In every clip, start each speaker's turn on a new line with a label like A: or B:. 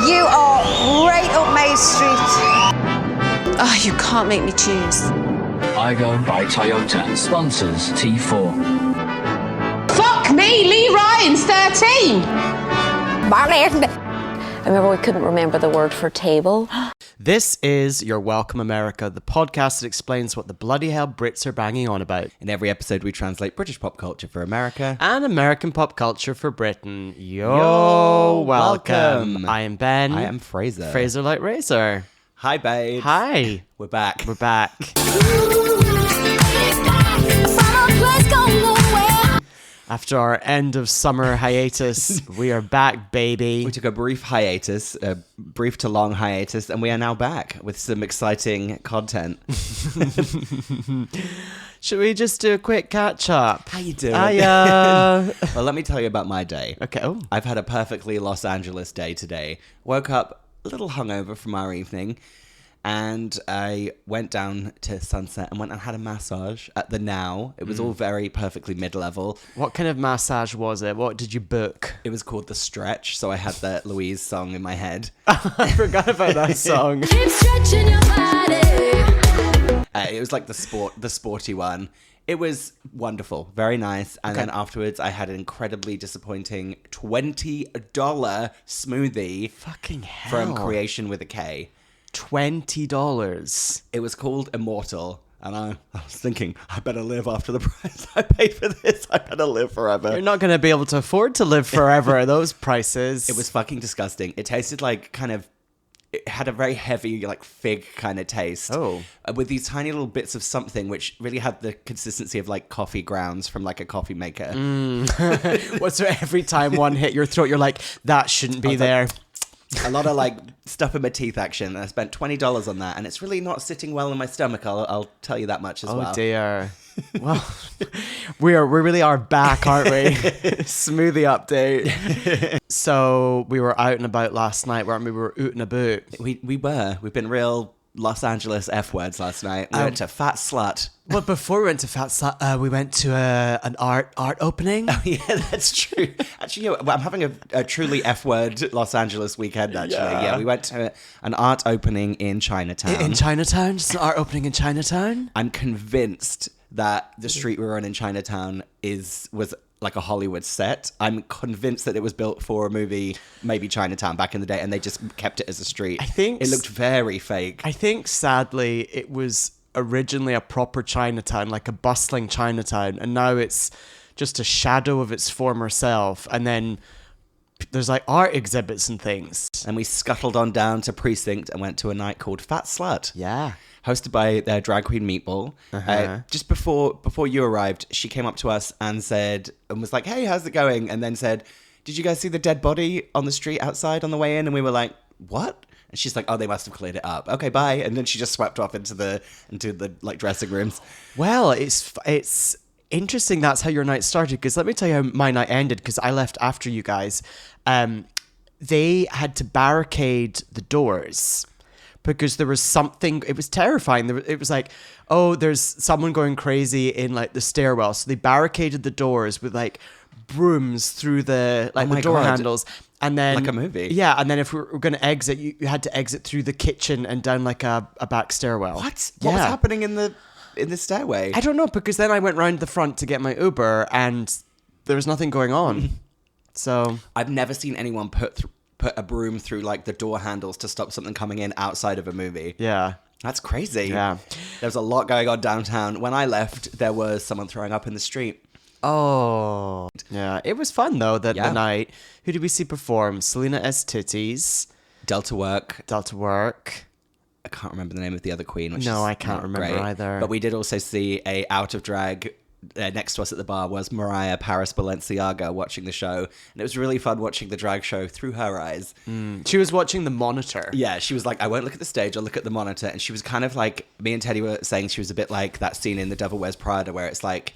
A: You are right up my street.
B: Oh, you can't make me choose.
C: Igo by Toyota sponsors T4.
D: Fuck me, Lee Ryan's 13.
B: I remember we couldn't remember the word for table.
E: This is Your Welcome America, the podcast that explains what the bloody hell Brits are banging on about.
F: In every episode, we translate British pop culture for America.
E: And American pop culture for Britain. Yo, welcome. I am Ben.
F: I am Fraser.
E: Fraser like Razor.
F: Hi, babe.
E: Hi.
F: We're back.
E: We're back. After our end of summer hiatus, we are back, baby.
F: We took a brief hiatus, a brief to long hiatus, and we are now back with some exciting content.
E: Should we just do a quick catch up?
F: How you doing?
E: Hiya.
F: Well, let me tell you about my day.
E: Okay. Oh.
F: I've had a perfectly Los Angeles day today. Woke up a little hungover from our evening, and I went down to Sunset and went and had a massage at the Now. It was all very perfectly mid-level.
E: What kind of massage was it? What did you book?
F: It was called The Stretch, so I had the Louise song in my head.
E: I forgot about that song.
G: Keep stretching your body.
F: It was like the sporty one. It was wonderful, very nice. And then afterwards, I had an incredibly disappointing $20 smoothie.
E: Fucking hell.
F: From Creation with a K.
E: $20.
F: It was called Immortal. And I was thinking, I better live after the price I paid for this. I better live forever.
E: You're not going to be able to afford to live forever at those prices.
F: It was fucking disgusting. It tasted like it had a very heavy, like, fig kind of taste.
E: Oh.
F: With these tiny little bits of something, which really had the consistency of, like, coffee grounds from, like, a coffee maker.
E: What's so every time one hit your throat, you're like, that shouldn't be there.
F: A lot of, like, stuff in my teeth action. And I spent $20 on that. And it's really not sitting well in my stomach. I'll tell you that much as well.
E: Oh, dear. Well, we really are back, aren't we? Smoothie update. So we were out and about last night, weren't we? We were oot and about.
F: We were. We've been real Los Angeles F words last night. We went to Fat Slut.
E: Well, before we went to Fat Slut, we went to an art opening.
F: Oh, yeah, that's true. Actually, I'm having a truly F word Los Angeles weekend, actually. Yeah, we went to an art opening in Chinatown.
E: In Chinatown? Just an art opening in Chinatown?
F: I'm convinced that the street we were on in Chinatown was like a Hollywood set. I'm convinced that it was built for a movie, maybe Chinatown back in the day, and they just kept it as a street.
E: I think
F: it looked very fake.
E: I think, sadly, it was originally a proper Chinatown, like a bustling Chinatown, and now it's just a shadow of its former self. And then there's like art exhibits and things.
F: And we scuttled on down to Precinct and went to a night called Fat Slut.
E: Yeah.
F: Hosted by their drag queen Meatball. Just before you arrived, she came up to us and was like, "Hey, how's it going?" And then said, "Did you guys see the dead body on the street outside on the way in?" And we were like, "What?" And she's like, "Oh, they must have cleared it up. Okay, bye." And then she just swept off into the like dressing rooms.
E: Well, it's interesting that's how your night started, because let me tell you how my night ended, because I left after you guys. They had to barricade the doors because there was something, it was terrifying. It was like, oh, there's someone going crazy in like the stairwell. So they barricaded the doors with like brooms through the door handles. And then,
F: like a movie.
E: Yeah, and then if we were going to exit, you had to exit through the kitchen and down like a back stairwell.
F: What? What was happening in the stairway?
E: I don't know, because then I went round the front to get my Uber and there was nothing going on. So
F: I've never seen anyone put a broom through like the door handles to stop something coming in outside of a movie.
E: Yeah.
F: That's crazy.
E: Yeah.
F: There was a lot going on downtown. When I left, there was someone throwing up in the street.
E: Oh. Yeah. It was fun though, the night. Who did we see perform? Selena S. Titties.
F: Delta Work.
E: I
F: can't remember the name of the other queen.
E: No, I can't remember either.
F: But we did also see a out of drag. Next to us at the bar was Mariah Paris Balenciaga watching the show. And it was really fun watching the drag show through her eyes.
E: She was watching the monitor.
F: Yeah, she was like, I won't look at the stage, I'll look at the monitor. And she was kind of like, me and Teddy were saying she was a bit like that scene in The Devil Wears Prada where it's like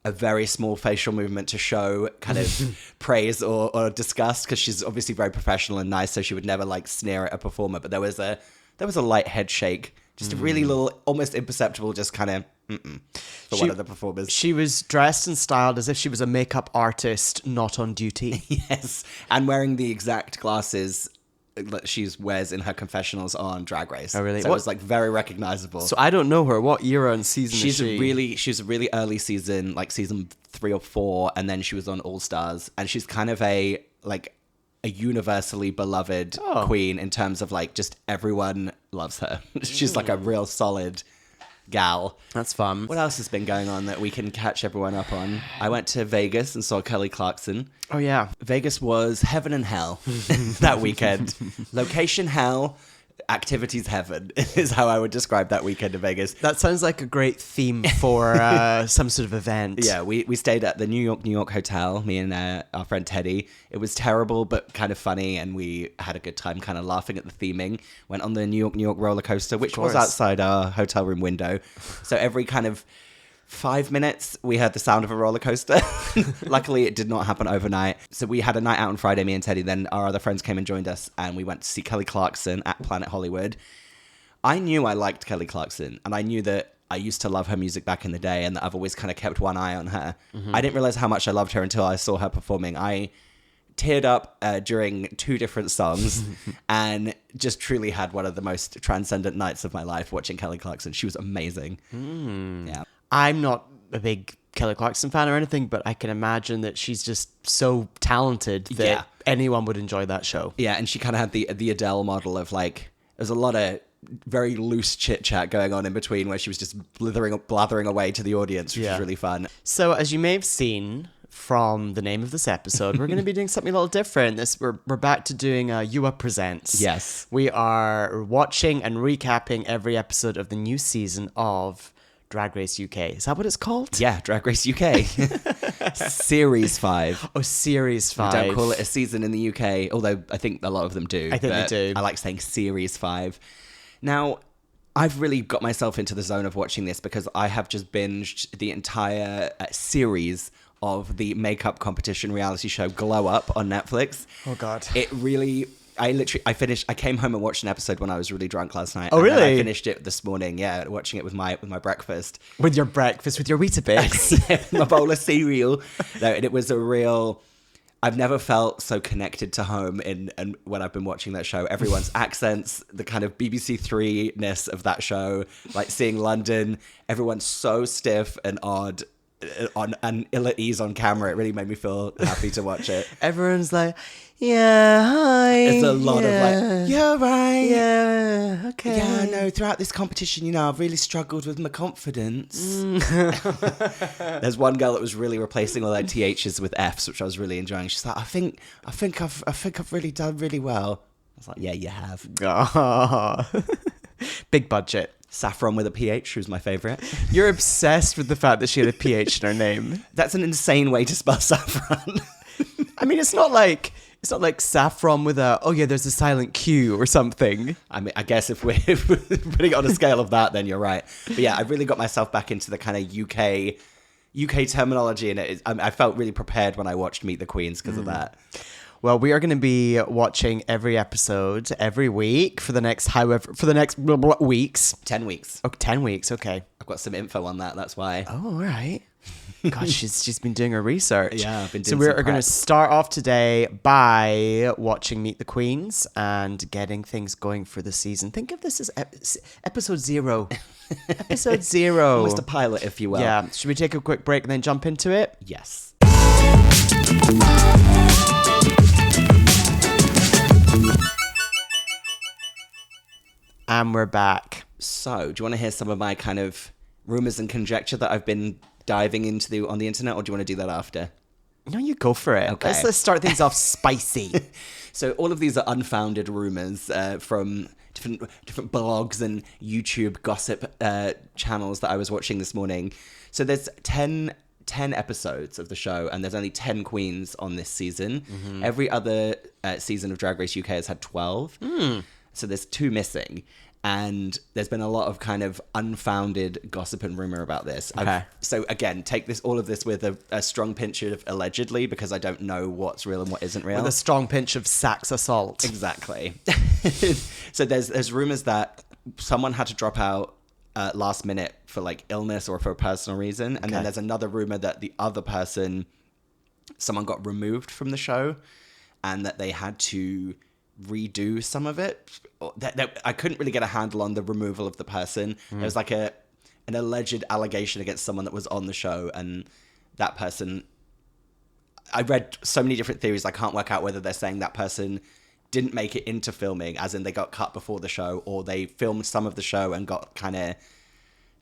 F: a very small facial movement to show kind of praise or disgust, because she's obviously very professional and nice, so she would never like sneer at a performer. But there was a light head shake, just a really little, almost imperceptible, just kind of for one of the performers.
E: She was dressed and styled as if she was a makeup artist not on duty.
F: Yes, and wearing the exact glasses that she wears in her confessionals on Drag Race.
E: Oh, really?
F: So it
E: What-
F: was like very recognizable.
E: So I don't know her. What era and season is she?
F: She's a really early season, like season 3 or 4, and then she was on All Stars, and she's kind of a universally beloved queen in terms of like just everyone loves her. She's like a real solid gal.
E: That's fun.
F: What else has been going on that we can catch everyone up on? I went to Vegas and saw Kelly Clarkson.
E: Oh, yeah.
F: Vegas was heaven and hell that weekend. Location hell, activities heaven is how I would describe that weekend in Vegas.
E: That sounds like a great theme for some sort of event.
F: Yeah, we stayed at the New York hotel, me and our friend Teddy. It was terrible, but kind of funny, and we had a good time kind of laughing at the theming. Went on the New York roller coaster, which was outside our hotel room window. So every kind of 5 minutes, we heard the sound of a roller coaster. Luckily, it did not happen overnight. So we had a night out on Friday, me and Teddy. Then our other friends came and joined us, and we went to see Kelly Clarkson at Planet Hollywood. I knew I liked Kelly Clarkson, and I knew that I used to love her music back in the day, and that I've always kind of kept one eye on her. I didn't realize how much I loved her until I saw her performing. I teared up during 2 different songs and just truly had one of the most transcendent nights of my life watching Kelly Clarkson. She was amazing. Yeah.
E: I'm not a big Kelly Clarkson fan or anything, but I can imagine that she's just so talented that anyone would enjoy that show.
F: Yeah, and she kind of had the Adele model of like, there's a lot of very loose chit chat going on in between where she was just blathering away to the audience, which was really fun.
E: So as you may have seen from the name of this episode, we're going to be doing something a little different. We're back to doing UWA Presents.
F: Yes.
E: We are watching and recapping every episode of the new season of Drag Race UK. Is that what it's called?
F: Yeah, Drag Race UK. Series 5.
E: Oh, Series 5.
F: Don't call it a season in the UK, although I think a lot of them do.
E: I think they do.
F: I like saying Series 5. Now, I've really got myself into the zone of watching this because I have just binged the entire series of the makeup competition reality show Glow Up on Netflix.
E: Oh, God.
F: It really... I came home and watched an episode when I was really drunk last night.
E: Oh,
F: and then
E: really?
F: I finished it this morning, watching it with my breakfast.
E: With your breakfast, with your Weetabix.
F: My bowl of cereal. No, and it was a real... I've never felt so connected to home and when I've been watching that show. Everyone's accents, the kind of BBC Three-ness of that show, like seeing London, everyone's so stiff and odd and ill at ease on camera. It really made me feel happy to watch it.
E: Everyone's like, yeah, hi.
F: It's a lot of like, you're right.
E: Yeah, okay.
F: Yeah, no, throughout this competition, I've really struggled with my confidence. There's one girl that was really replacing all their THs with Fs, which I was really enjoying. She's like, I think I've really done really well. I was like, yeah, you have.
E: Big budget.
F: Saffron with a PH, who's my favorite.
E: You're obsessed with the fact that she had a PH in her name.
F: That's an insane way to spell saffron.
E: I mean, it's not like saffron with there's a silent Q or something.
F: I mean, I guess if we're putting it on a scale of that, then you're right. But yeah, I really got myself back into the kind of UK terminology, and I felt really prepared when I watched Meet the Queens because of that.
E: Well, we are going to be watching every episode every week for the next weeks.
F: 10 weeks.
E: Oh, 10 weeks, okay.
F: I've got some info on that, that's why.
E: Oh, all right. Gosh, she's been doing her research.
F: Yeah, I've been doing
E: So we're
F: some
E: going to
F: prep.
E: start off today by watching Meet the Queens and getting things going for the season. Think of this as episode 0. Episode 0.
F: Almost a pilot, if you will.
E: Yeah. Should we take a quick break and then jump into it?
F: Yes.
E: And we're back.
F: So, do you want to hear some of my kind of rumors and conjecture that I've been diving into on the internet, or do you want to do that after?
E: No, you go for it.
F: Okay.
E: Let's start things off spicy.
F: So all of these are unfounded rumors from different blogs and YouTube gossip channels that I was watching this morning. So there's 10 episodes of the show, and there's only 10 queens on this season. Mm-hmm. Every other season of Drag Race UK has had 12. So there's 2 missing. And there's been a lot of kind of unfounded gossip and rumor about this.
E: Okay.
F: So again, take all of this with a strong pinch of allegedly, because I don't know what's real and what isn't real.
E: With a strong pinch of Saxe salt.
F: Exactly. So there's rumors that someone had to drop out last minute for like illness or for a personal reason. And then there's another rumor that the other person, someone got removed from the show and that they had to redo some of it. I couldn't really get a handle on the removal of the person. There was like an alleged allegation against someone that was on the show, and that person, I read so many different theories. I can't work out whether they're saying that person didn't make it into filming, as in they got cut before the show, or they filmed some of the show and got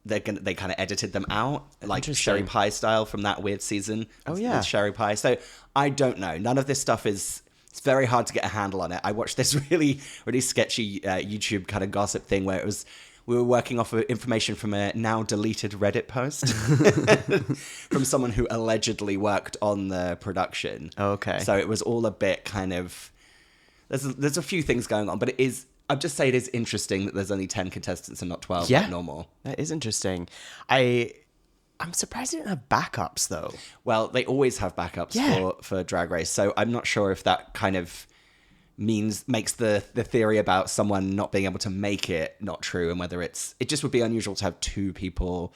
F: they kind of edited them out, like Sherry Pie style from that weird season.
E: Oh, yeah.
F: With Sherry Pie. So I don't know. None of this stuff it's very hard to get a handle on it. I watched this really, really sketchy YouTube kind of gossip thing where we were working off of information from a now deleted Reddit post from someone who allegedly worked on the production.
E: Okay.
F: So it was all a bit kind of, there's a few things going on, but I'd just say it is interesting that there's only 10 contestants and not 12 like normal.
E: That is interesting. I'm surprised they didn't have backups, though.
F: Well, they always have backups for Drag Race, so I'm not sure if that kind of makes the theory about someone not being able to make it not true, and whether it just would be unusual to have 2 people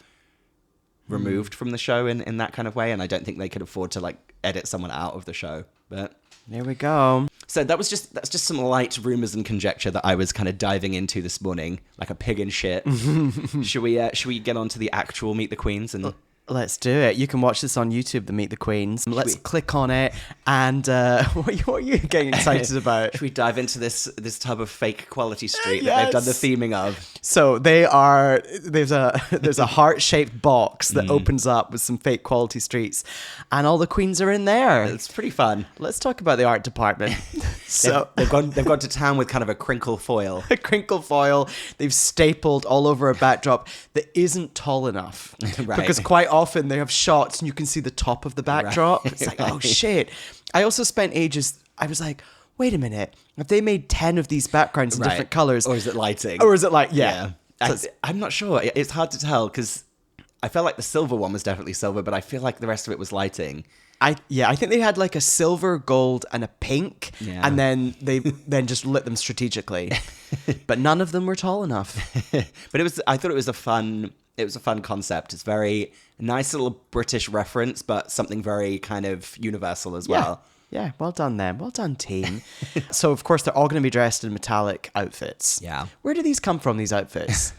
F: removed from the show in that kind of way, and I don't think they could afford to like edit someone out of the show. But
E: there we go.
F: So that's just some light rumors and conjecture that I was kind of diving into this morning, like a pig in shit. Should we get on to the actual Meet the Queens and?
E: Let's do it. You can watch this on YouTube, the Meet the Queens. Let's click on it. And what are you getting excited about?
F: Should we dive into this tub of fake Quality Street that they've done the theming of?
E: So there's a heart-shaped box that opens up with some fake Quality Streets, and all the queens are in there.
F: It's pretty fun.
E: Let's talk about the art department. So
F: they've gone to town with kind of a crinkle foil.
E: A crinkle foil. They've stapled all over a backdrop that isn't tall enough.
F: Right.
E: Because quite often they have shots and you can see the top of the backdrop. Right. It's like, oh shit. I also spent ages, I was like, wait a minute. Have they made 10 of these backgrounds in different colors?
F: Or is it lighting?
E: Or is it like, yeah.
F: I'm not sure. It's hard to tell because I felt like the silver one was definitely silver, but I feel like the rest of it was lighting.
E: I think they had like a silver, gold, and a pink, and then they just lit them strategically. But none of them were tall enough.
F: But I thought it was a fun concept. It's very nice little British reference, but something very kind of universal as well.
E: Yeah, well done them. Well done, team. So, of course, they're all going to be dressed in metallic outfits.
F: Yeah.
E: Where do these come from, these outfits?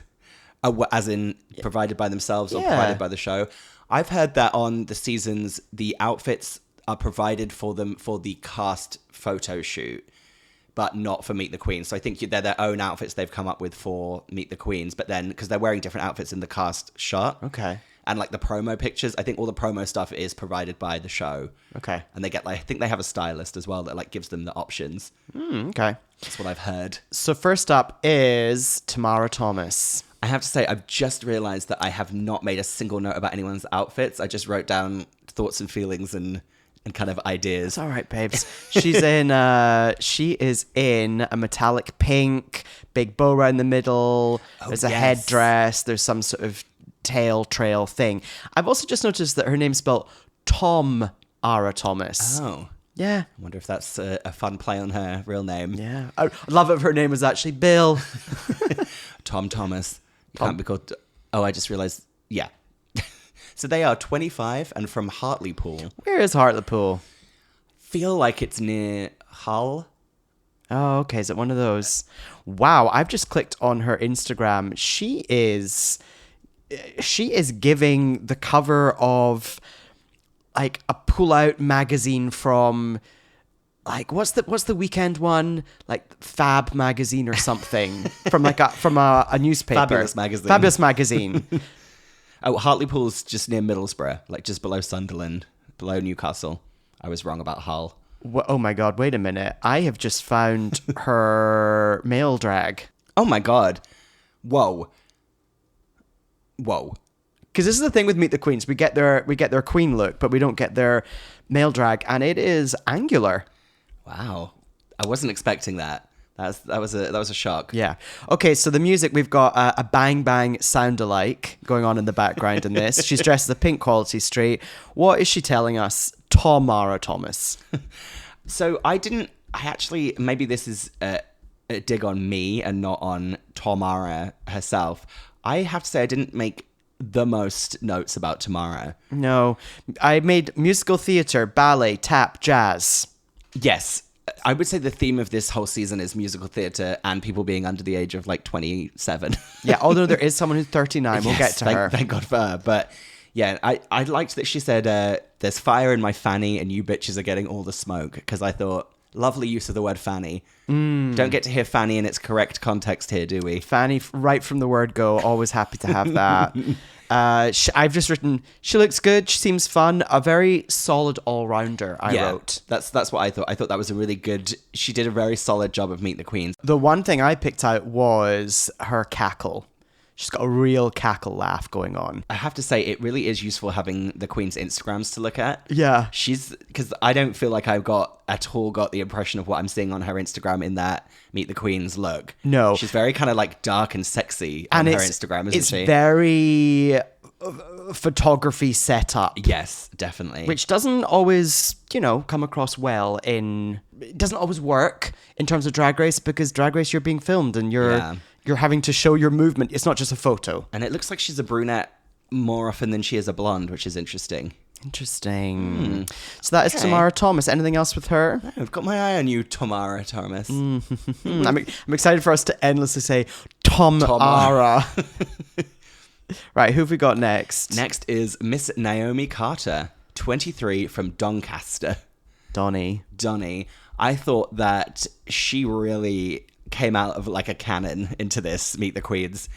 F: As in provided by themselves or provided by the show? I've heard that on the seasons, the outfits are provided for them for the cast photo shoot, but not for Meet the Queens. So I think they're their own outfits they've come up with for Meet the Queens, but then because they're wearing different outfits in the cast shot.
E: Okay.
F: And like the promo pictures, I think all the promo stuff is provided by the show.
E: Okay.
F: And they get I think they have a stylist as well that like gives them the options.
E: Okay.
F: That's what I've heard.
E: So first up is Tamara Thomas.
F: I have to say, I've just realized that I have not made a single note about anyone's outfits. I just wrote down thoughts and feelings and kind of ideas.
E: It's all right, babes. She is in a metallic pink, big bow around the middle. There's a headdress. There's some sort of tail trail thing. I've also just noticed that her name's spelled Tom Ara Thomas.
F: Oh.
E: Yeah.
F: I wonder if that's a fun play on her real name.
E: Yeah. I'd love it if her name was actually Bill.
F: Tom Thomas. Can't be called. Oh, I just realized. Yeah. So they are 25 and from Hartlepool.
E: Where is Hartlepool?
F: Feel like it's near Hull.
E: Oh, okay. Is it one of those? Wow. I've just clicked on her Instagram. She is giving the cover of like a pull-out magazine from like what's the weekend one, like Fab magazine or something from a newspaper. Fabulous magazine.
F: Oh, Hartlepool's just near Middlesbrough, like just below Sunderland, below Newcastle. I was wrong about Hull.
E: Oh my god! Wait a minute. I have just found her male drag.
F: Oh my god! Whoa.
E: Because this is the thing with Meet the Queens. We get their queen look, but we don't get their male drag, and it is angular.
F: Wow, I wasn't expecting that. That was a shock.
E: Yeah. Okay, so the music, we've got a bang bang sound alike going on in the background in this. She's dressed as a pink Quality Street. What is she telling us? Tamara Thomas.
F: So maybe this is a dig on me and not on Tamara herself. I have to say I didn't make the most notes about Tamara.
E: No. I made musical theatre, ballet, tap, jazz.
F: Yes. I would say the theme of this whole season is musical theatre and people being under the age of like 27.
E: Yeah, although there is someone who's 39. We'll get to her.
F: Thank God for her. But yeah, I liked that she said, there's fire in my fanny and you bitches are getting all the smoke. Because I thought, lovely use of the word fanny. Don't get to hear fanny in its correct context here, do we?
E: Fanny, right from the word go, always happy to have that. I've just written, she looks good, she seems fun, a very solid all-rounder, I wrote.
F: That's what I thought. I thought that was a really good, she did a very solid job of Meet the Queens.
E: The one thing I picked out was her cackle. She's got a real cackle laugh going on.
F: I have to say, it really is useful having the Queen's Instagrams to look at.
E: Yeah.
F: Because I don't feel like I've got the impression of what I'm seeing on her Instagram in that Meet the Queens look.
E: No.
F: She's very kind of like dark and sexy on her Instagram, isn't she?
E: It's very photography set up.
F: Yes, definitely.
E: Which doesn't always, come across well it doesn't always work in terms of Drag Race, because Drag Race, you're being filmed and you're having to show your movement. It's not just a photo.
F: And it looks like she's a brunette more often than she is a blonde, which is interesting.
E: Interesting. So that is Tamara Thomas. Anything else with her?
F: I've got my eye on you, Tamara Thomas.
E: I'm excited for us to endlessly say Tomara. Right, who have we got next?
F: Next is Miss Naomi Carter, 23, from Doncaster.
E: Donnie.
F: I thought that she really came out of like a cannon into this Meet the Queens.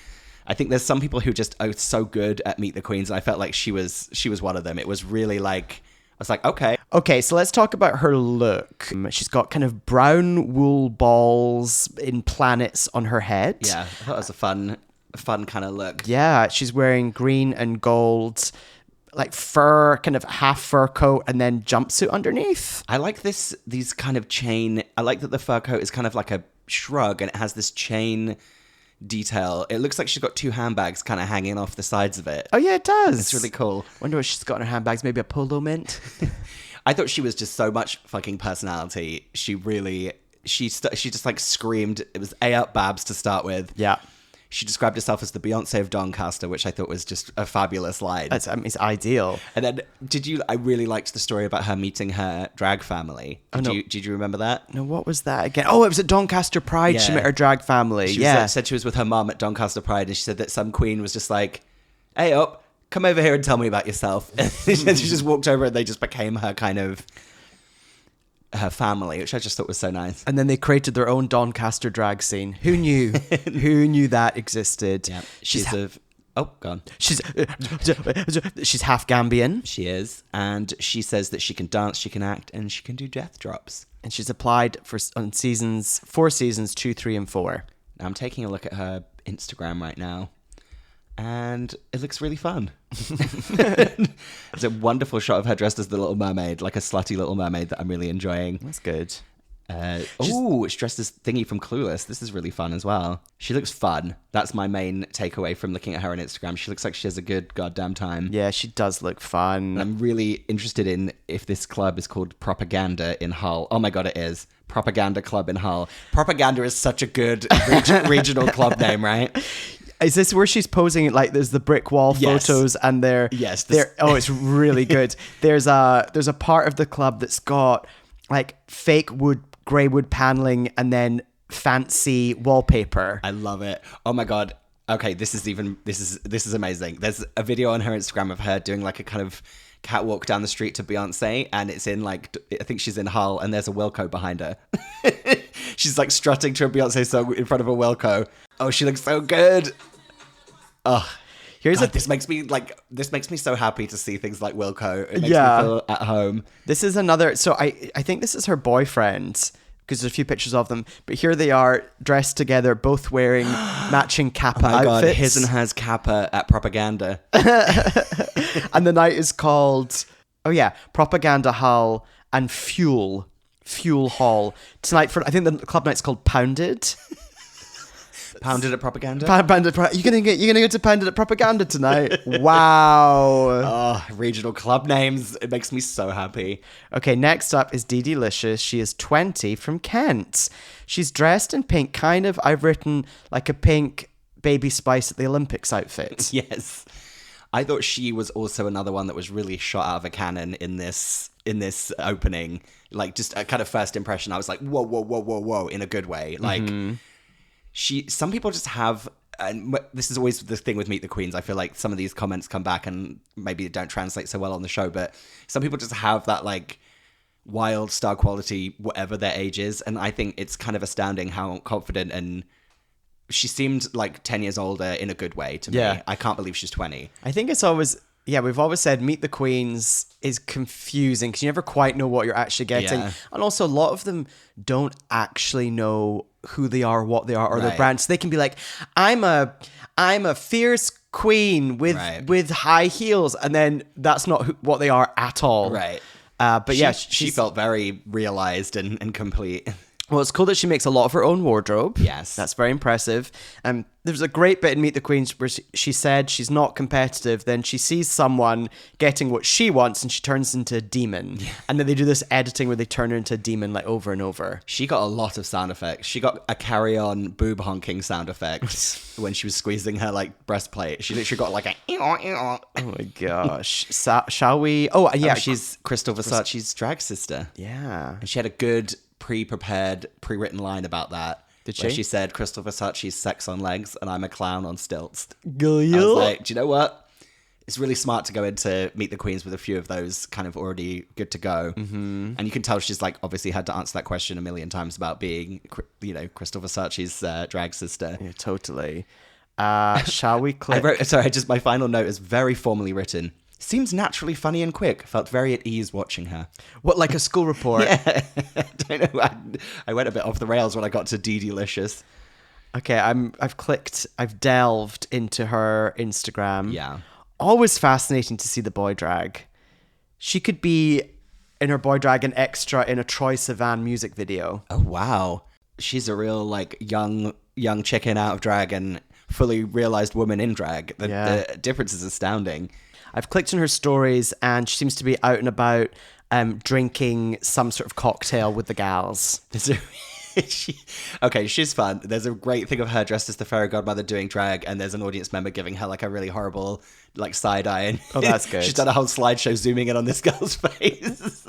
F: I think there's some people who just are so good at Meet the Queens, and I felt like she was one of them. It was really like, I was like, okay.
E: Okay, so let's talk about her look. She's got kind of brown wool balls in planets on her head.
F: Yeah, I thought it was a fun kind of look.
E: Yeah, she's wearing green and gold, like fur, kind of half fur coat and then jumpsuit underneath.
F: I like these kind of chain. I like that the fur coat is kind of like a shrug and it has this chain detail. It looks like she's got two handbags kind of hanging off the sides of it.
E: Oh yeah, it does.
F: It's really cool.
E: Wonder what she's got in her handbags. Maybe a polo mint.
F: I thought she was just so much fucking personality. She just like screamed. It was A-up Babs to start with.
E: Yeah.
F: She described herself as the Beyonce of Doncaster, which I thought was just a fabulous line.
E: It's ideal.
F: And then, I really liked the story about her meeting her drag family. Did you remember that?
E: No, what was that again? Oh, it was at Doncaster Pride. She met her drag family.
F: She said she was with her mom at Doncaster Pride, and she said that some queen was just like, hey, up, come over here and tell me about yourself. And she just walked over and they just became her kind of, her family, which I just thought was so nice.
E: And then they created their own Doncaster drag scene. Who knew? Who knew that existed?
F: Yeah. Gone.
E: She's half Gambian.
F: She is, and she says that she can dance, she can act, and she can do death drops.
E: And she's applied for 4 seasons 2, 3, and 4.
F: Now I'm taking a look at her Instagram right now, and it looks really fun. It's a wonderful shot of her dressed as the Little Mermaid, like a slutty Little Mermaid that I'm really enjoying.
E: That's good.
F: It's dressed as Thingy from Clueless. This is really fun as well. She looks fun. That's my main takeaway from looking at her on Instagram. She looks like she has a good goddamn time.
E: Yeah, she does look fun.
F: And I'm really interested in if this club is called Propaganda in Hull. Oh my God, it is. Propaganda Club in Hull. Propaganda is such a good regional club name, right?
E: Is this where she's posing like there's the brick wall photos and it's really good. There's a part of the club that's got like fake grey wood paneling and then fancy wallpaper.
F: I love it. Oh my God. Okay, this is amazing. There's a video on her Instagram of her doing like a kind of catwalk down the street to Beyonce, and it's in like, I think she's in Hull, and there's a Wilco behind her. She's like strutting to a Beyonce song in front of a Wilco. Oh, she looks so good. Oh, this makes me so happy to see things like Wilco. It makes me feel at home.
E: This is another. So I think this is her boyfriend, because there's a few pictures of them. But here they are dressed together, both wearing matching Kappa outfits. God,
F: his and hers Kappa at Propaganda.
E: And the night is called, Propaganda Hull and Fuel Hall. Tonight, I think the club night's called Pounded.
F: Pounded at Propaganda?
E: You're gonna go to Pounded at Propaganda tonight? Wow.
F: Oh, regional club names. It makes me so happy.
E: Okay, next up is Dee Delicious. She is 20 from Kent. She's dressed in pink, kind of, I've written like a pink Baby Spice at the Olympics outfit.
F: Yes. I thought she was also another one that was really shot out of a cannon in this opening. Like, just a kind of first impression, I was like, whoa, whoa, whoa, whoa, whoa, in a good way. Like, some people just have, and this is always the thing with Meet the Queens. I feel like some of these comments come back and maybe they don't translate so well on the show, but some people just have that, like, wild star quality, whatever their age is. And I think it's kind of astounding how confident, and she seemed like 10 years older in a good way to me.
E: Yeah.
F: I can't believe she's 20.
E: I think it's always, we've always said Meet the Queens is confusing because you never quite know what you're actually getting.
F: Yeah.
E: And also, a lot of them don't actually know who they are, what they are, or their
F: Right.
E: brand. So they can be like, I'm a fierce queen with
F: Right.
E: with high heels, and then that's not what they are at all.
F: Right.
E: But yeah,
F: she
E: she's-
F: felt very realized and complete.
E: Well, it's cool that she makes a lot of her own wardrobe.
F: Yes.
E: That's very impressive. There's a great bit in Meet the Queens where she said she's not competitive. Then she sees someone getting what she wants and she turns into a demon. And then they do this editing where they turn her into a demon like over and over.
F: She got a lot of sound effects. She got a carry-on boob honking sound effect when she was squeezing her like breastplate. She literally got like a.
E: Oh my gosh. Shall we? Oh, yeah.
F: She's Crystal Versace's drag sister.
E: Yeah.
F: And she had a good pre-prepared, pre-written line about that.
E: Did
F: where
E: she?
F: She said, Crystal Versace's sex on legs and I'm a clown on stilts. I
E: Gillian.
F: was like, do you know what? It's really smart to go into Meet the Queens with a few of those kind of already good to go. Mm-hmm. And you can tell she's like obviously had to answer that question a million times about being, Crystal Versace's drag sister.
E: Yeah, totally. Shall we click?
F: My final note is very formally written. Seems naturally funny and quick. Felt very at ease watching her.
E: What, like a school report?
F: Yeah. I don't know. I went a bit off the rails when I got to Delicious.
E: Okay, I've delved into her Instagram.
F: Yeah.
E: Always fascinating to see the boy drag. She could be in her boy drag an extra in a Troye Sivan music video.
F: Oh, wow. She's a real, like, young chicken out of drag and fully realized woman in drag. The difference is astounding.
E: I've clicked on her stories and she seems to be out and about drinking some sort of cocktail with the gals.
F: She's fun. There's a great thing of her dressed as the fairy godmother doing drag, and there's an audience member giving her like a really horrible like side eye. And
E: Oh, that's good.
F: She's done a whole slideshow zooming in on this girl's face.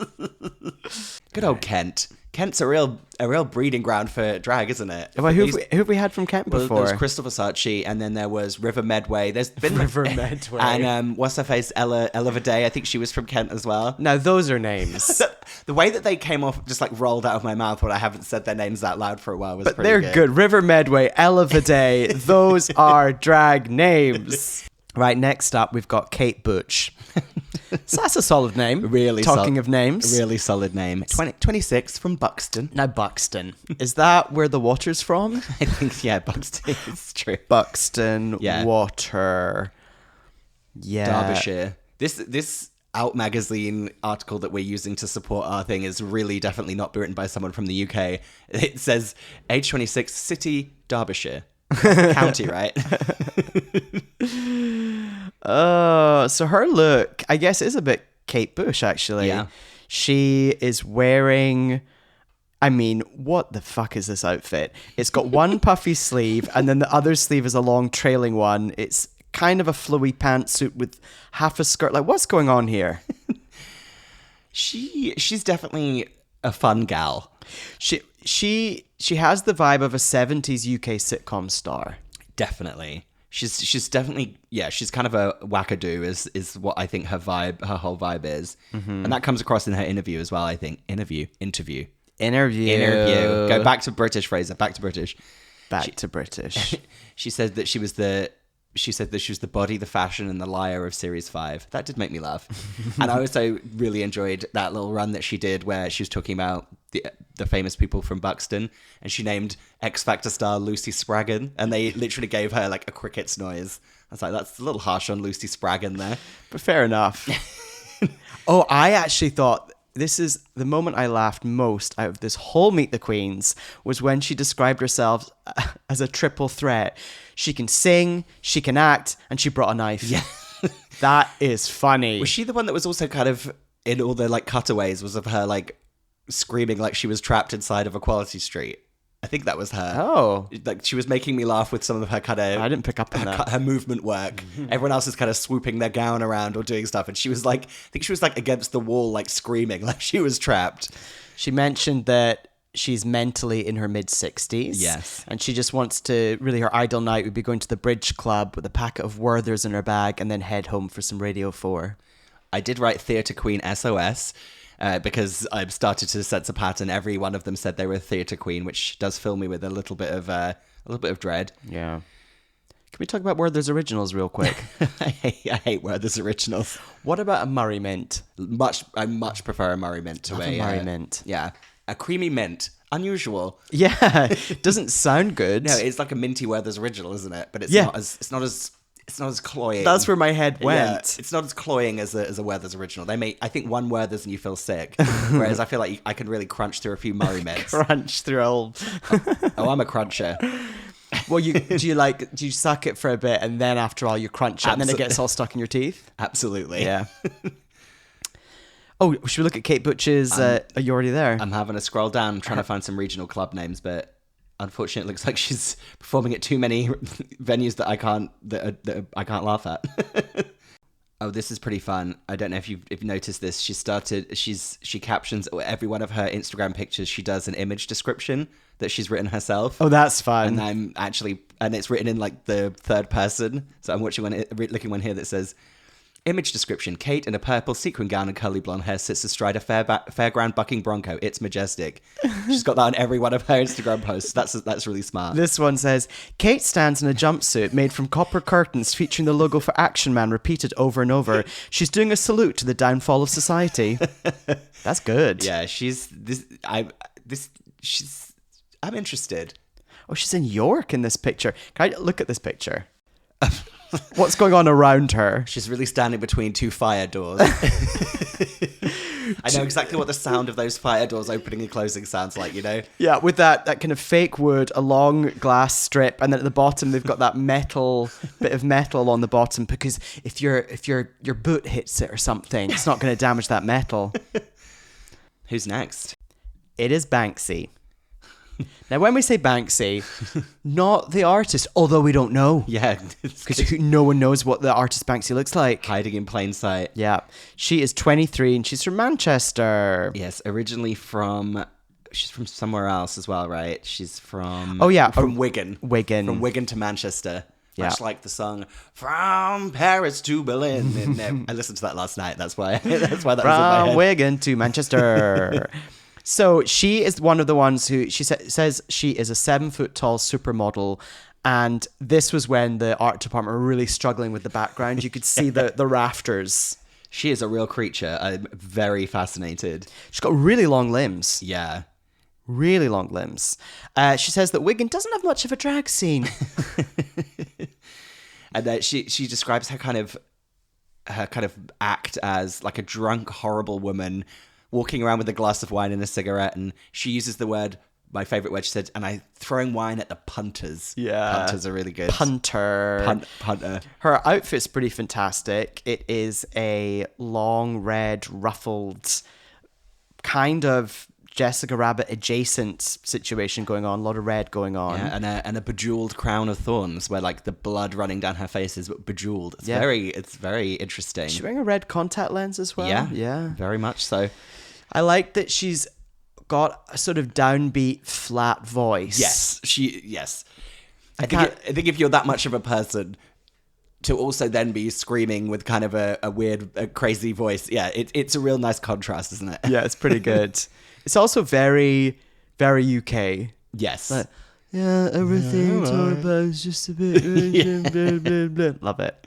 F: Good old Kent. Kent's a real breeding ground for drag, isn't it?
E: Well, who have we had from Kent
F: Well,
E: before?
F: there was Crystal Versace, and then there was River Medway. There's been
E: River Medway.
F: and what's her face, Ella Vidae. I think she was from Kent as well.
E: Now, those are names.
F: The way that they came off just like rolled out of my mouth when I haven't said their names that loud for a while was
E: But
F: pretty
E: they're good. River Medway, Ella Vidae, those are drag names. Right, next up, we've got Kate Butch. So that's a solid name.
F: Really
E: Talking of names.
F: Really solid name. 26 from Buxton.
E: Now, Buxton. Is that where the water's from?
F: I think, yeah, Buxton is true.
E: Buxton
F: Yeah.
E: Water. Yeah.
F: Derbyshire. This Out magazine article that we're using to support our thing is really definitely not written by someone from the UK. It says age 26, city, Derbyshire. County, right?
E: So her look, I guess, is a bit Kate Bush, actually.
F: Yeah.
E: She is wearing, I mean, what the fuck is this outfit? It's got one puffy sleeve, and then the other sleeve is a long trailing one. It's kind of a flowy pantsuit with half a skirt. Like, what's going on here?
F: She's definitely a fun gal.
E: She has the vibe of a 70s UK sitcom star.
F: Definitely. She's definitely, yeah, she's kind of a wackadoo is what I think her whole vibe is. Mm-hmm. And that comes across in her interview as well, I think. Interview. Go back to British, Fraser. Back to British.
E: To British.
F: She said that she was the body, the fashion, and the liar of Series 5. That did make me laugh. And I also really enjoyed that little run that she did where she was talking about the famous people from Buxton, and she named X Factor star Lucy Spraggan, and they literally gave her like a cricket's noise. I was like, that's a little harsh on Lucy Spraggan there.
E: But fair enough. Oh, I actually thought this is the moment I laughed most out of this whole Meet the Queens was when she described herself as a triple threat. She can sing, she can act, and she brought a knife.
F: Yeah.
E: That is funny.
F: Was she the one that was also kind of in all the like cutaways was of her like screaming like she was trapped inside of Equality Street? I think that was her.
E: Oh.
F: Like, she was making me laugh with some of her kind of...
E: I didn't pick up on that.
F: Her movement work. Everyone else is kind of swooping their gown around or doing stuff. And she was like, I think she was like against the wall, like screaming, like she was trapped.
E: She mentioned that she's mentally in her mid-60s.
F: Yes.
E: And she just wants to, really her ideal night would be going to the bridge club with a packet of Werthers in her bag and then head home for some Radio 4.
F: I did write Theatre Queen SOS. Because I've started to sense a pattern. Every one of them said they were a theatre queen, which does fill me with a little bit of dread.
E: Yeah. Can we talk about Werther's Originals real quick?
F: I hate Werther's Originals.
E: What about a Murray Mint?
F: I much prefer a Murray Mint to
E: a Murray Mint.
F: Yeah, a creamy mint. Unusual.
E: Yeah, doesn't sound good.
F: No, it's like a minty Werther's Original, isn't it? But it's not as cloying.
E: That's where my head went.
F: Yeah, it's not as cloying as a Werther's Original. They make, I think, one Werther's and you feel sick. Whereas I feel like I can really crunch through a few Murray Mints.
E: Crunch through all.
F: Oh, I'm a cruncher.
E: Well, do you suck it for a bit and then after all you crunch it and then it gets all stuck in your teeth?
F: Absolutely.
E: Yeah. Oh, should we look at Kate Butch's? Are you already there?
F: I'm having a scroll down, trying to find some regional club names, but unfortunately, it looks like she's performing at too many venues that I can't laugh at. Oh, this is pretty fun. I don't know if you've noticed this. She captions every one of her Instagram pictures. She does an image description that she's written herself.
E: Oh, that's fun.
F: And it's written in like the third person. So I'm looking one here that says, image description: Kate in a purple sequin gown and curly blonde hair sits astride a fairground bucking bronco. It's majestic. She's got that on every one of her Instagram posts. That's really smart.
E: This one says, Kate stands in a jumpsuit made from copper curtains featuring the logo for Action Man repeated over and over. She's doing a salute to the downfall of society. That's good.
F: Yeah, I'm interested.
E: Oh, she's in York in this picture. Can I look at this picture? What's going on around her?
F: She's really standing between two fire doors. I know exactly what the sound of those fire doors opening and closing sounds like, you know?
E: Yeah, with that kind of fake wood, a long glass strip, and then at the bottom they've got that bit of metal on the bottom, because if your boot hits it or something, it's not going to damage that metal.
F: Who's next?
E: It is Banksy. Now, when we say Banksy, not the artist, although we don't know.
F: Yeah.
E: Because no one knows what the artist Banksy looks like.
F: Hiding in plain sight.
E: Yeah. She is 23 and she's from Manchester.
F: Yes, originally she's from somewhere else as well, right? She's from...
E: Oh, yeah.
F: From Wigan.
E: Wigan.
F: From Wigan to Manchester.
E: Yeah.
F: Much like the song From Paris to Berlin. And, I listened to that last night. That's why that was in my
E: From
F: head.
E: Wigan to Manchester. So she is one of the ones who she says she is a 7 foot tall supermodel. And this was when the art department were really struggling with the background. You could see the rafters.
F: She is a real creature. I'm very fascinated.
E: She's got really long limbs.
F: Yeah.
E: Really long limbs. She says that Wigan doesn't have much of a drag scene.
F: And she describes her kind of act as like a drunk, horrible woman walking around with a glass of wine and a cigarette, and she uses the word, my favorite word, she said, and I throwing wine at the punters.
E: Yeah.
F: Punters are really good.
E: Punter.
F: Punter.
E: Her outfit's pretty fantastic. It is a long red ruffled kind of Jessica Rabbit adjacent situation going on. A lot of red going on.
F: Yeah, and a bejeweled crown of thorns where like the blood running down her face is bejeweled. It's very interesting.
E: She's wearing a red contact lens as well.
F: Yeah. Very much so.
E: I like that she's got a sort of downbeat, flat voice.
F: Yes. I think if you're that much of a person, to also then be screaming with kind of a weird, crazy voice, it's a real nice contrast, isn't it?
E: Yeah, it's pretty good. It's also very, very UK.
F: Yes.
E: Like, yeah, everything talk about is just a bit... blah, blah, blah. Love it.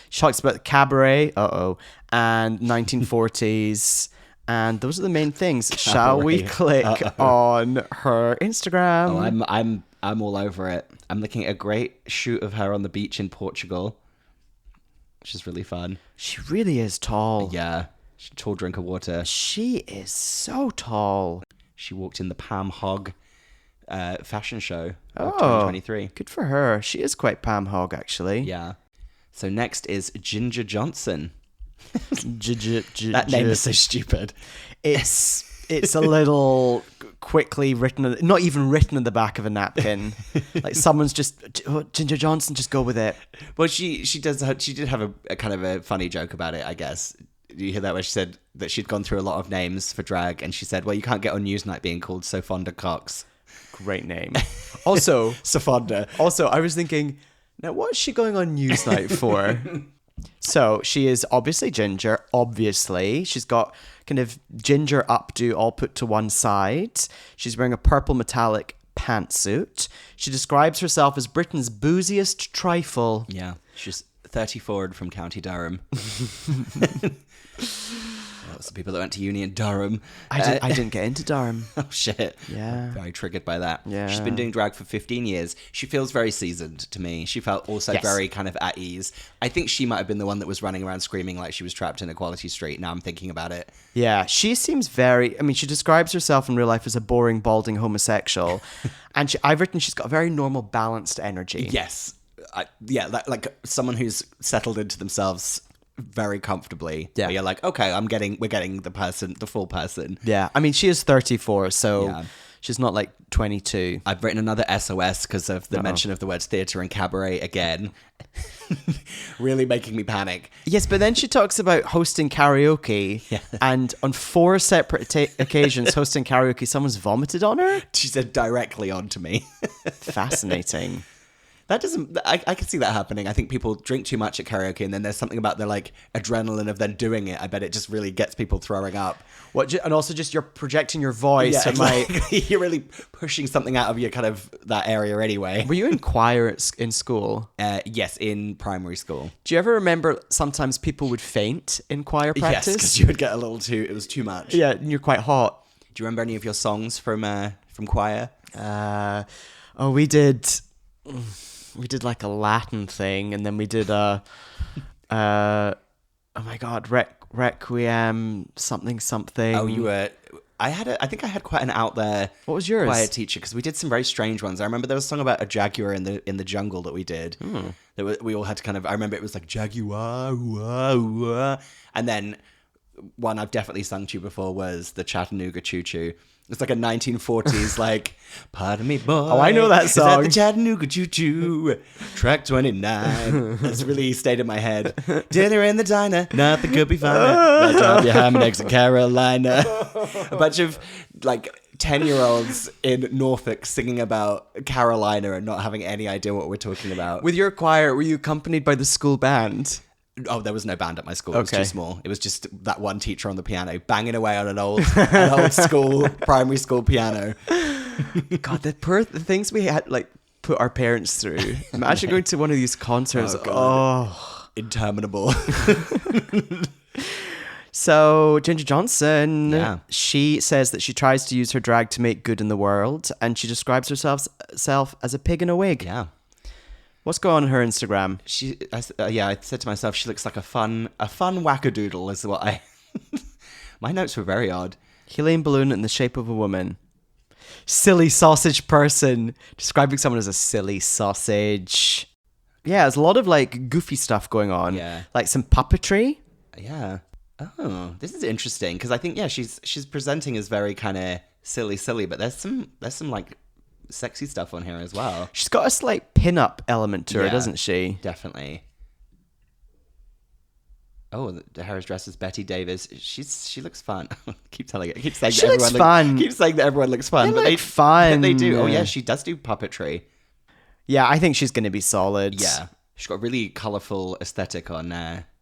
E: She talks about cabaret, and 1940s, and those are the main things. Cabaret. Shall we click on her Instagram?
F: Oh, I'm all over it. I'm looking at a great shoot of her on the beach in Portugal, which is really fun.
E: She really is tall.
F: Yeah, she's a tall drink of water.
E: She is so tall.
F: She walked in the Pam Hog fashion show of 2023.
E: Good for her. She is quite Pam Hog, actually.
F: Yeah. So next is Ginger Johnson.
E: That
F: That name is so stupid.
E: It's it's a little quickly written, not even written in the back of a napkin. Like someone's just, oh, Ginger Johnson, just go with it.
F: Well, she did have a kind of a funny joke about it, I guess. Do you hear that where she said that she'd gone through a lot of names for drag, and she said, well, you can't get on Newsnight being called Sofonda Cox.
E: Great name. Also,
F: Sofonda.
E: Also, I was thinking, now what is she going on Newsnight for? So she is obviously ginger, obviously. She's got kind of ginger updo all put to one side. She's wearing a purple metallic pantsuit. She describes herself as Britain's booziest trifle.
F: Yeah, she's 34 and from County Durham. Lots of people that went to uni in Durham.
E: I didn't get into Durham.
F: Oh, shit.
E: Yeah.
F: I'm very triggered by that.
E: Yeah.
F: She's been doing drag for 15 years. She feels very seasoned to me. She felt also
E: Yes.
F: very kind of at ease. I think she might have been the one that was running around screaming like she was trapped in Equality Street. Now I'm thinking about it.
E: Yeah, she seems very... I mean, she describes herself in real life as a boring, balding homosexual. And I've written she's got a very normal, balanced energy.
F: Yes. Like someone who's settled into themselves very comfortably.
E: Yeah.
F: Where you're like, okay, we're getting the full person.
E: Yeah, I mean, she is 34, so
F: Yeah.
E: she's not like 22.
F: I've written another SOS because of the mention of the words theatre and cabaret again. Really making me panic.
E: Yes, but then she talks about hosting karaoke, and on 4 separate occasions hosting karaoke, someone's vomited on her.
F: She said directly onto me.
E: Fascinating.
F: That doesn't... I can see that happening. I think people drink too much at karaoke, and then there's something about the like adrenaline of then doing it. I bet it just really gets people throwing up.
E: And also just you're projecting your voice.
F: Yeah,
E: and like,
F: exactly. You're really pushing something out of your kind of that area anyway.
E: were you in choir in school?
F: Yes, in primary school.
E: Do you ever remember sometimes people would faint in choir practice?
F: Yes, because you would get a little too... It was too much.
E: Yeah, and you're quite hot.
F: Do you remember any of your songs from choir?
E: We did like a Latin thing, and then we did oh my god, Requiem something.
F: Oh, you were... I think I had quite an out there...
E: What was yours?
F: Choir teacher, because we did some very strange ones. I remember there was a song about a jaguar in the jungle that we did. We all had to kind of... I remember it was like, jaguar, wah, wah. And then one I've definitely sung to you before was the Chattanooga Choo Choo. It's like a 1940s, like, pardon me, boy.
E: Oh, I know that
F: Is
E: song.
F: that the Chattanooga Choo Choo? Track 29. That's really stayed in my head. Dinner in the diner, nothing could be finer. Let's drop your ham and eggs in Carolina. A bunch of, like, 10-year-olds in Norfolk singing about Carolina and not having any idea what we're talking about.
E: With your choir, were you accompanied by the school band?
F: Oh, there was no band at my school. It was
E: Okay.
F: too small. It was just that one teacher on the piano banging away on an old school, primary school piano.
E: God, the things we had like put our parents through. Imagine going to one of these concerts.
F: Oh, God. Interminable.
E: So Ginger Johnson,
F: Yeah.
E: she says that she tries to use her drag to make good in the world, and she describes herself as a pig in a wig.
F: Yeah.
E: What's going on her Instagram?
F: I said to myself, she looks like a fun wackadoodle is what I... My notes were very odd.
E: Helium balloon in the shape of a woman. Silly sausage person. Describing someone as a silly sausage. Yeah, there's a lot of like goofy stuff going on.
F: Yeah.
E: Like some puppetry.
F: Yeah. Oh, this is interesting because I think, yeah, she's presenting as very kind of silly, but there's some like sexy stuff on here as well.
E: She's got a slight pin-up element to her,
F: Yeah.
E: doesn't she?
F: Definitely. Oh, Harris dressed as Betty Davis. She looks fun. Keep saying
E: She
F: that
E: looks
F: everyone
E: fun.
F: Keep saying that everyone looks fun.
E: They look fun.
F: They do. Oh
E: Yeah.
F: yeah, she does do puppetry.
E: Yeah, I think she's going to be solid.
F: Yeah, she's got a really colourful aesthetic on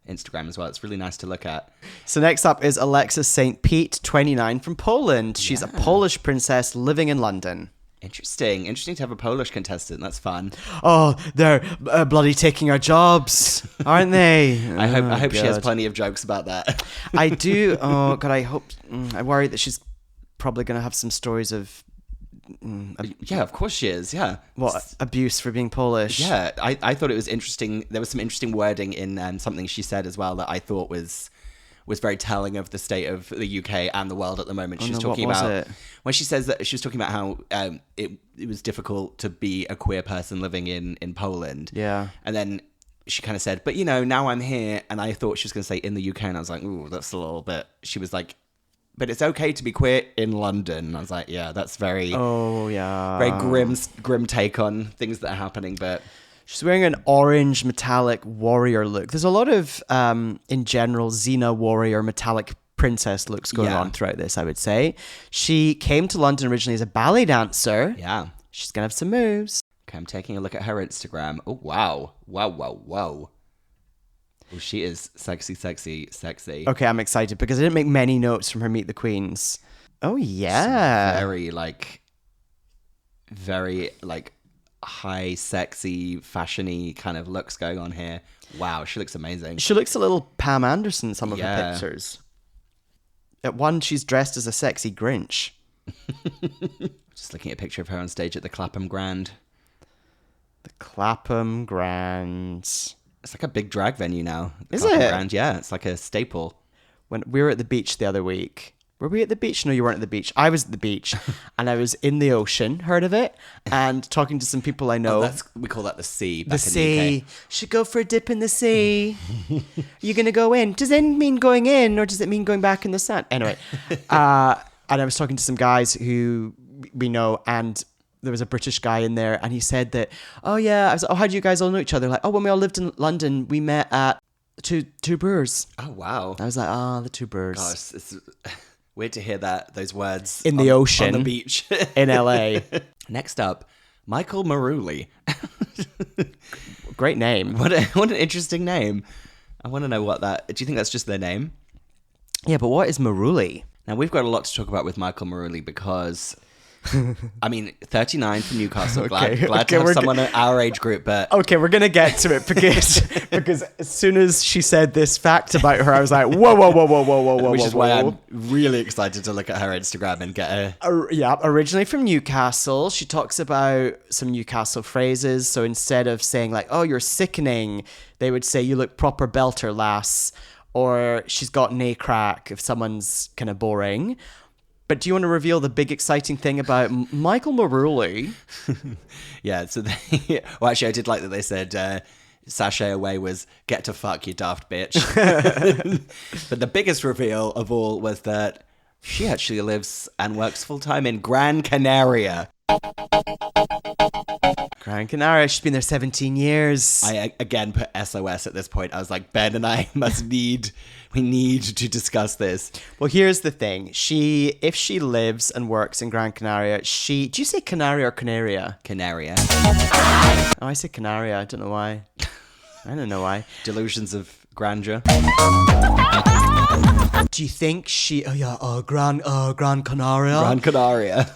F: Instagram as well. It's really nice to look at.
E: So next up is Alexis St. Pete, 29, from Poland. She's a Polish princess living in London.
F: Interesting to have a Polish contestant. That's fun.
E: Oh, they're bloody taking our jobs, aren't they?
F: I hope she has
E: God.
F: plenty of jokes about that.
E: I do. Oh God, I hope. I worry that she's probably going to have some stories of
F: Yeah, of course she is. Yeah.
E: abuse for being Polish.
F: Yeah, I thought it was interesting. There was some interesting wording in something she said as well that I thought was very telling of the state of the UK and the world at the moment. She was talking
E: what was
F: about
E: it?
F: when she says that she was talking about how it was difficult to be a queer person living in Poland.
E: Yeah.
F: And then she kind of said, but now I'm here, and I thought she was going to say in the UK, and I was like, ooh, that's a little bit. She was like but it's okay to be queer in London. I was like, yeah, that's very, very grim take on things that are happening. But
E: she's wearing an orange metallic warrior look. There's a lot of, in general, Xena warrior metallic princess looks going on throughout this, I would say. She came to London originally as a ballet dancer.
F: Yeah.
E: She's going to have some moves.
F: Okay, I'm taking a look at her Instagram. Oh, wow. Wow. Oh, she is sexy.
E: Okay, I'm excited because I didn't make many notes from her Meet the Queens. Oh, yeah.
F: Some very high, sexy, fashiony kind of looks going on here. Wow, she looks amazing.
E: She looks a little Pam Anderson in some of her pictures. At one, she's dressed as a sexy Grinch.
F: Just looking at a picture of her on stage at the Clapham Grand.
E: The Clapham Grand.
F: It's like a big drag venue now.
E: Is
F: Clapham
E: it?
F: Grand, yeah, it's like a staple.
E: When we were at the beach the other week. Were we at the beach? No, you weren't at the beach. I was at the beach and I was in the ocean, heard of it, and talking to some people I know.
F: We call that the sea back
E: The
F: in
E: sea.
F: the UK.
E: Should go for a dip in the sea. Are you going to go in? Does it mean going in or does it mean going back in the sand? Anyway, and I was talking to some guys who we know, and there was a British guy in there, and he said that, oh yeah, I was like, oh, how do you guys all know each other? Like, oh, when we all lived in London, we met at Two Brewers.
F: Oh, wow.
E: I was like, the Two Brewers.
F: Gosh, it's weird to hear those words
E: In the ocean.
F: on the beach.
E: In LA.
F: Next up, Michael Maruli.
E: Great name.
F: What an interesting name. I want to know do you think that's just their name?
E: Yeah, but what is Maruli?
F: Now, we've got a lot to talk about with Michael Maruli because, 39 from Newcastle. Glad to have someone at our age group, but...
E: Okay, we're going to get to it because as soon as she said this fact about her, I was like, whoa.
F: Which is why I'm really excited to look at her Instagram and get her...
E: Yeah, originally from Newcastle. She talks about some Newcastle phrases. So instead of saying like, oh, you're sickening, they would say, you look proper belter, lass. Or she's got nae crack if someone's kind of boring. But do you want to reveal the big exciting thing about Michael Maruli?
F: Yeah, so well, actually, I did like that they said sachet away was get to fuck, you daft bitch. But the biggest reveal of all was that she actually lives and works full-time in Gran Canaria.
E: Gran Canaria, she's been there 17 years.
F: I again put SOS at this point. I was like, Ben and I we need to discuss this.
E: Well, here's the thing. If she lives and works in Gran Canaria, do you say Canaria or Canaria?
F: Canaria.
E: Oh, I say Canaria. I don't know why.
F: Delusions of grandeur.
E: Do you think Gran Canaria?
F: Gran Canaria.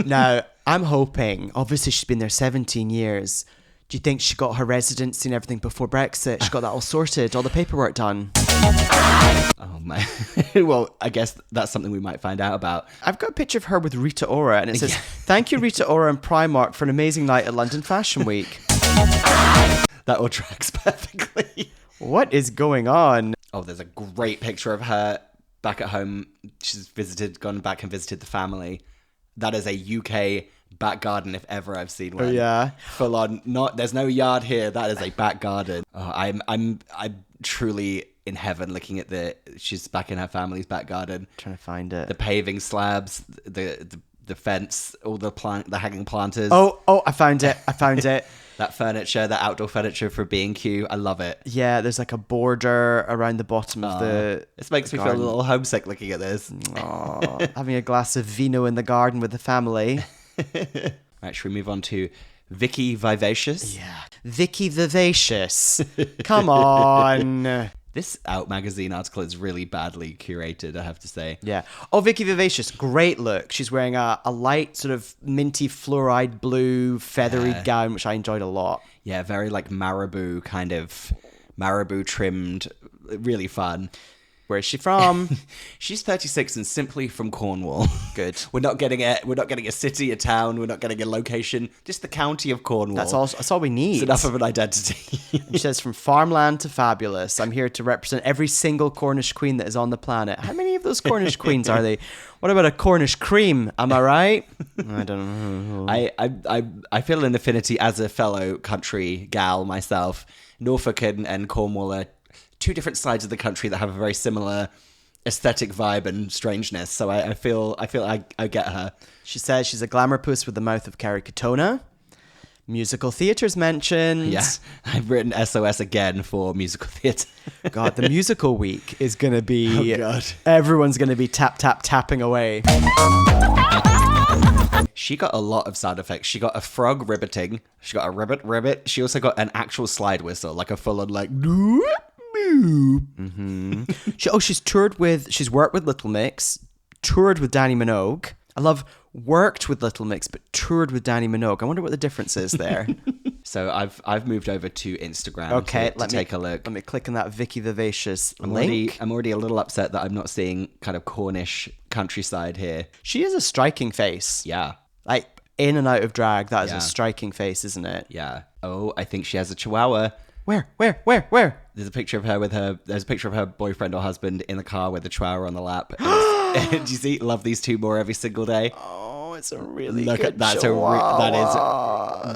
E: Now, I'm hoping, obviously she's been there 17 years. Do you think she got her residency and everything before Brexit? She got that all sorted, all the paperwork done?
F: Oh, my. Well, I guess that's something we might find out about.
E: I've got a picture of her with Rita Ora, and it says, thank you, Rita Ora and Primark for an amazing night at London Fashion Week.
F: That all tracks perfectly.
E: What is going on?
F: Oh, there's a great picture of her back at home. She's gone back and visited the family. That is a UK back garden if ever I've seen one.
E: Oh, yeah.
F: Full on. There's no yard here. That is a back garden. Oh, I'm truly in heaven looking at she's back in her family's back garden.
E: Trying to find it.
F: The paving slabs, the fence, all the hanging planters.
E: Oh, I found it.
F: That furniture, that outdoor furniture for B&Q. I love it.
E: Yeah, there's like a border around the bottom of the
F: This makes me
E: garden.
F: feel a little homesick looking at this.
E: Aww, having a glass of vino in the garden with the family.
F: Right, should we move on to Vicky Vivacious?
E: Yeah. Vicky Vivacious. Come on.
F: This Out magazine article is really badly curated, I have to say.
E: Yeah. Oh, Vicky Vivacious, great look. She's wearing a light sort of minty fluoride blue feathery gown, which I enjoyed a lot.
F: Yeah, very like marabou trimmed, really fun.
E: Where's she from?
F: She's 36 and simply from Cornwall.
E: Good.
F: We're not getting a city, a town. We're not getting a location. Just the county of Cornwall.
E: That's all we need.
F: It's enough of an identity.
E: She says, from farmland to fabulous, I'm here to represent every single Cornish queen that is on the planet. How many of those Cornish queens are they? What about a Cornish cream? Am I right? I don't know.
F: I feel an affinity as a fellow country gal myself. Norfolk and Cornwall are two different sides of the country that have a very similar aesthetic vibe and strangeness. So I feel I get her.
E: She says she's a glamour puss with the mouth of Kerry Katona. Musical theatre's mentioned.
F: Yeah, I've written SOS again for musical theatre.
E: God, the musical week is going to be...
F: Oh, God.
E: Everyone's going to be tapping away.
F: She got a lot of sound effects. She got a frog ribbiting. She got a ribbit. She also got an actual slide whistle, like a full-on like...
E: She's worked with Little Mix, toured with Danny Minogue. I love worked with Little Mix, but toured with Danny Minogue. I wonder what the difference is there.
F: So I've moved over to Instagram to take a look.
E: Let me click on that Vicky Vivacious link.
F: I'm already a little upset that I'm not seeing kind of Cornish countryside here.
E: She has a striking face.
F: Yeah.
E: Like, in and out of drag, that is a striking face, isn't it?
F: Yeah. Oh, I think she has a chihuahua.
E: Where?
F: There's a picture of her there's a picture of her boyfriend or husband in the car with the chihuahua on the lap. Do you see? Love these two more every single day.
E: Oh, it's a really
F: Look
E: good
F: at that.
E: chihuahua.
F: That is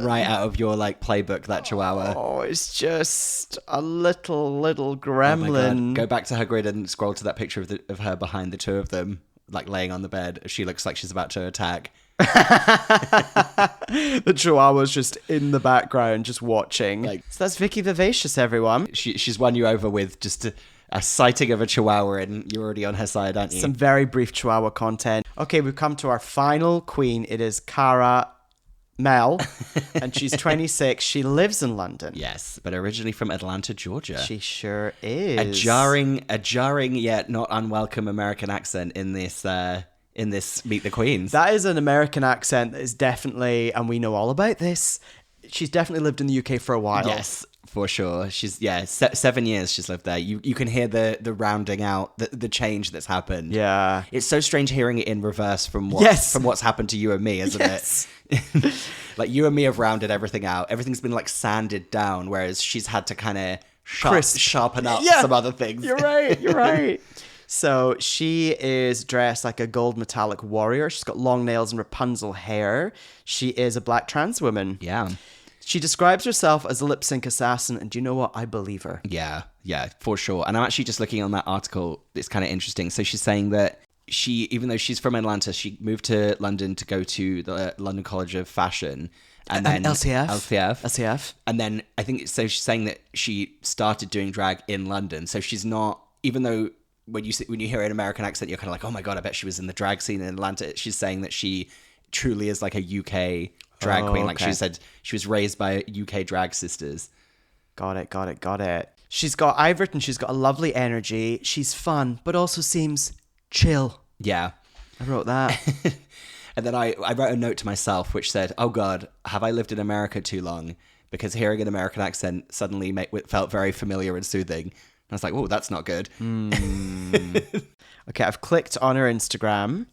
F: right out of your like playbook, that chihuahua.
E: Oh, it's just a little
F: Oh my
E: gremlin.
F: God. Go back to her grid and scroll to that picture of her behind the two of them, like laying on the bed. She looks like she's about to attack.
E: The chihuahua's just in the background, just watching. So that's Vicky Vivacious, everyone.
F: She's won you over with just a sighting of a chihuahua, and you're already on her side, aren't you?
E: Some very brief chihuahua content. Okay, we've come to our final queen. It is Cara Mel, and she's 26. She lives in London.
F: Yes, but originally from Atlanta, Georgia.
E: She sure is.
F: A jarring yet not unwelcome American accent in this Meet the Queens.
E: That is an American accent that is definitely, and we know all about this, she's definitely lived in the UK for a while.
F: Yes, for sure. She's 7 years she's lived there. You can hear the rounding out, the change that's happened.
E: Yeah.
F: It's so strange hearing it in reverse from what's happened to you and me, isn't it? Like you and me have rounded everything out. Everything's been like sanded down, whereas she's had to kind of sharpen up some other things.
E: You're right. So she is dressed like a gold metallic warrior. She's got long nails and Rapunzel hair. She is a black trans woman.
F: Yeah.
E: She describes herself as a lip sync assassin, and do you know what? I believe her.
F: Yeah, for sure. And I'm actually just looking on that article. It's kind of interesting. So she's saying that even though she's from Atlanta, she moved to London to go to the London College of Fashion. And then
E: LCF.
F: And then I think, so she's saying that she started doing drag in London. So she's not, even though when you hear an American accent, you're kind of like, oh my God, I bet she was in the drag scene in Atlanta. She's saying that she truly is like a UK drag queen. Like she said, she was raised by UK drag sisters.
E: Got it. I've written she's got a lovely energy. She's fun, but also seems chill.
F: Yeah.
E: I wrote that.
F: And then I wrote a note to myself which said, oh God, have I lived in America too long? Because hearing an American accent suddenly felt very familiar and soothing. I was like, oh, that's not good.
E: Okay, I've clicked on her Instagram.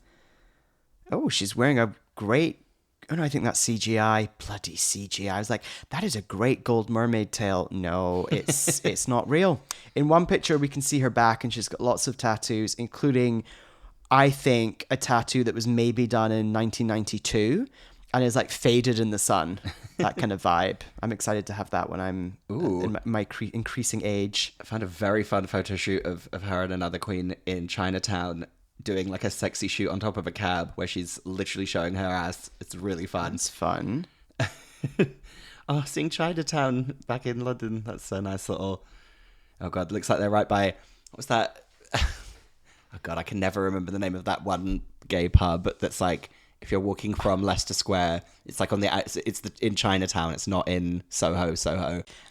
E: Oh, she's wearing a great... Oh, no, I think that's CGI. Bloody CGI. I was like, that is a great gold mermaid tail. No, it's not real. In one picture, we can see her back, and she's got lots of tattoos, including, I think, a tattoo that was maybe done in 1992 and is like faded in the sun. That kind of vibe. I'm excited to have that when I'm in my increasing age.
F: I found a very fun photo shoot of her and another queen in Chinatown doing like a sexy shoot on top of a cab where she's literally showing her ass. It's really fun.
E: It's fun.
F: Oh, seeing Chinatown back in London. That's so nice little... Oh God, looks like they're right by... What's that? Oh God, I can never remember the name of that one gay pub that's like... If you're walking from Leicester Square, it's like in Chinatown. It's not in Soho.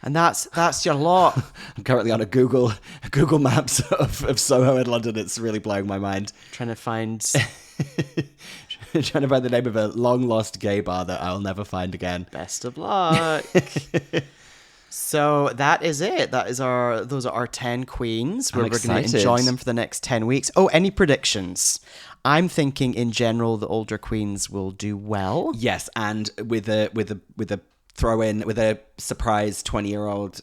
E: And that's your lot.
F: I'm currently on a Google Maps of Soho in London. It's really blowing my mind.
E: Trying to find
F: the name of a long lost gay bar that I'll never find again.
E: Best of luck. So that is it. Those are our 10 queens. We're going to be enjoying them for the next 10 weeks. Oh, any predictions? I'm thinking in general the older queens will do well.
F: Yes, and with a throw in with a surprise 20-year-old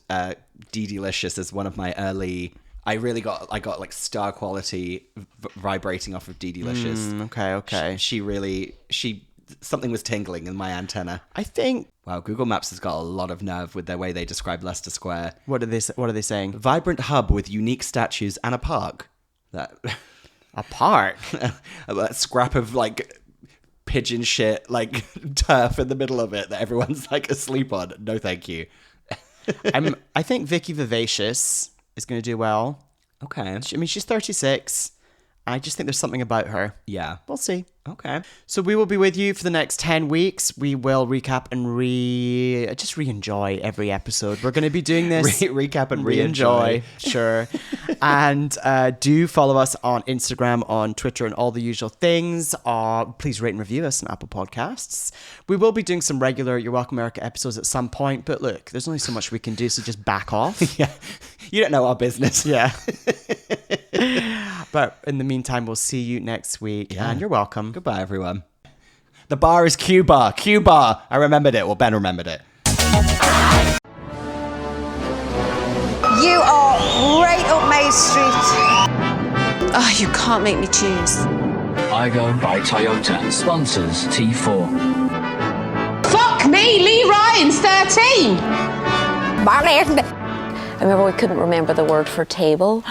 F: Dee Delicious as one of my early. I got like star quality vibrating off of Dee Delicious.
E: Okay.
F: She something was tingling in my antenna.
E: I think.
F: Wow, Google Maps has got a lot of nerve with their way they describe Leicester Square.
E: What are they saying?
F: Vibrant hub with unique statues and a park. That
E: A park?
F: A scrap of like pigeon shit, like turf in the middle of it that everyone's like asleep on. No, thank you.
E: I think Vicky Vivacious is going to do well.
F: Okay.
E: I mean, she's 36. I just think there's something about her.
F: Yeah.
E: We'll see.
F: Okay.
E: So we will be with you for the next 10 weeks. We will recap and just re-enjoy every episode. We're going to be doing this.
F: Recap and
E: re-enjoy. Sure. And do follow us on Instagram, on Twitter, and all the usual things. Please rate and review us on Apple Podcasts. We will be doing some regular You're Welcome America episodes at some point. But look, there's only so much we can do, so just back off.
F: Yeah. You don't know our business.
E: Yeah. But in the meantime, we'll see you next week.
F: Yeah.
E: And you're welcome.
F: Goodbye, everyone. The bar is Q Bar. Q Bar. I remembered it. Well, Ben remembered it.
A: You are right up my street.
B: Oh, you can't make me choose.
C: I go by Toyota. Sponsors T4.
D: Fuck me, Lee Ryan's 13.
B: I remember we couldn't remember the word for table.